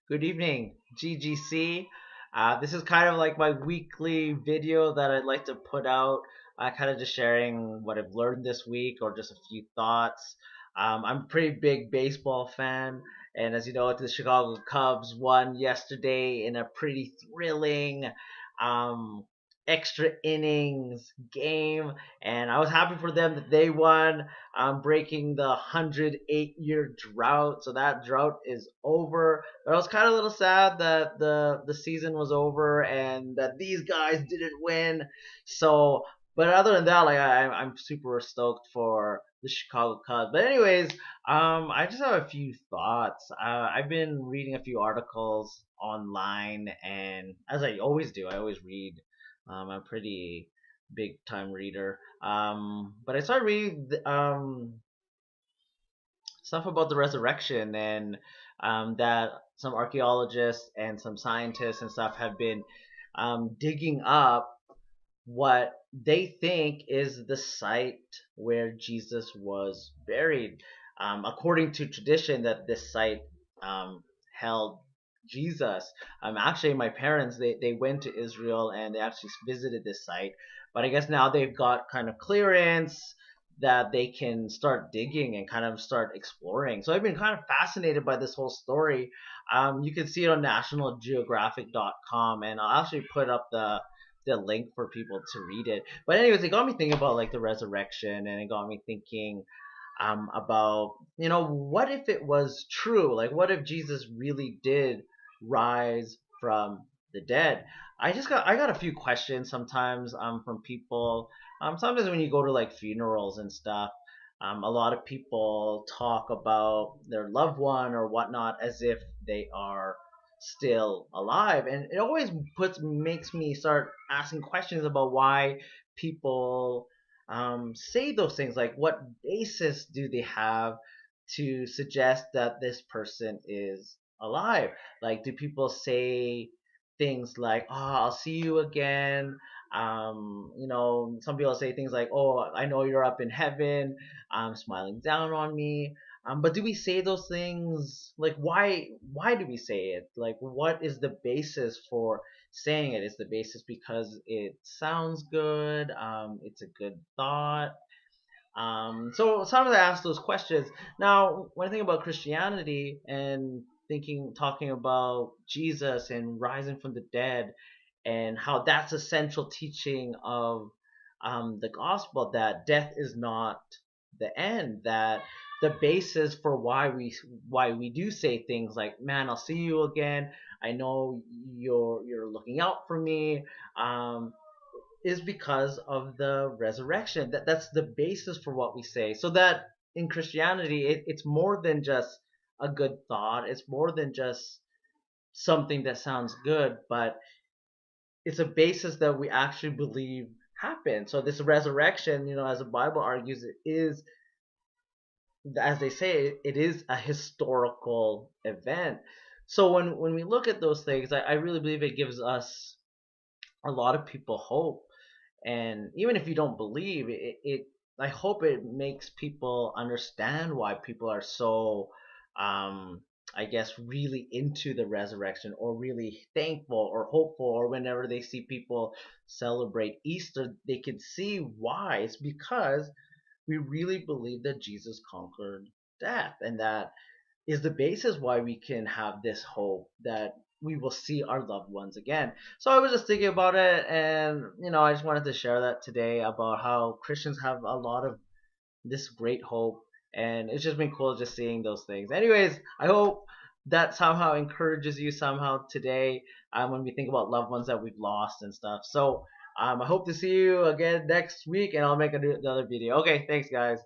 Good evening, GGC. This is kind of like my weekly video that I'd like to put out, kind of just sharing what I've learned this week or just a few thoughts. I'm a pretty big baseball fan, and as you know, the Chicago Cubs won yesterday in a pretty thrilling um, extra innings game, and I was happy for them that they won, breaking the 108-year drought. So that drought is over. But I was kind of a little sad that the season was over and that these guys didn't win. So, but other than that, like I'm super stoked for the Chicago Cubs. But anyways, I just have a few thoughts. I've been reading a few articles online, and as I always do, I always read. I'm a pretty big time reader. But I started reading stuff about the resurrection and that some archaeologists and some scientists and stuff have been digging up what they think is the site where Jesus was buried. According to tradition, that this site held Jesus. Actually, my parents they went to Israel and they actually visited this site, but I guess now they've got kind of clearance that they can start digging and kind of start exploring. So I've been kind of fascinated by this whole story. You can see it on nationalgeographic.com, and I'll actually put up the link for people to read it. But anyways, it got me thinking about like the resurrection, and it got me thinking about what if it was true? Like, what if Jesus really did rise from the dead? I got a few questions sometimes from people. Sometimes when you go to like funerals and stuff, a lot of people talk about their loved one or whatnot as if they are still alive, and it always puts makes me start asking questions about why people say those things. Like, what basis do they have to suggest that this person is alive? Like, do people say things like, "Oh, I'll see you again"? Some people say things like, "Oh, I know you're up in heaven, smiling down on me." But do we say those things? Like, why do we say it? Like, what is the basis for saying it? Is the basis because it sounds good? It's a good thought. So sometimes I ask those questions. Now, when I think about Christianity and talking about Jesus and rising from the dead, and how that's a central teaching of the gospel, that death is not the end, that the basis for why we do say things like, "Man, I'll see you again. I know you're looking out for me," is because of the resurrection. That's the basis for what we say. So that in Christianity, it's more than just a good thought. It's more than just something that sounds good, but it's a basis that we actually believe happened. So this resurrection, as the Bible argues, it is, as they say, it is a historical event. So when we look at those things, I really believe it gives us, a lot of people, hope. And even if you don't believe it, I hope it makes people understand why people are so, um, I guess, really into the resurrection, or really thankful or hopeful, or whenever they see people celebrate Easter, they can see why. It's because we really believe that Jesus conquered death, and that is the basis why we can have this hope that we will see our loved ones again. So I was just thinking about it, and I just wanted to share that today about how Christians have a lot of this great hope, and it's just been cool just seeing those things. Anyways, I hope that somehow encourages you somehow today, when we think about loved ones that we've lost and stuff. So I hope to see you again next week, and I'll make another video. Okay, thanks, guys.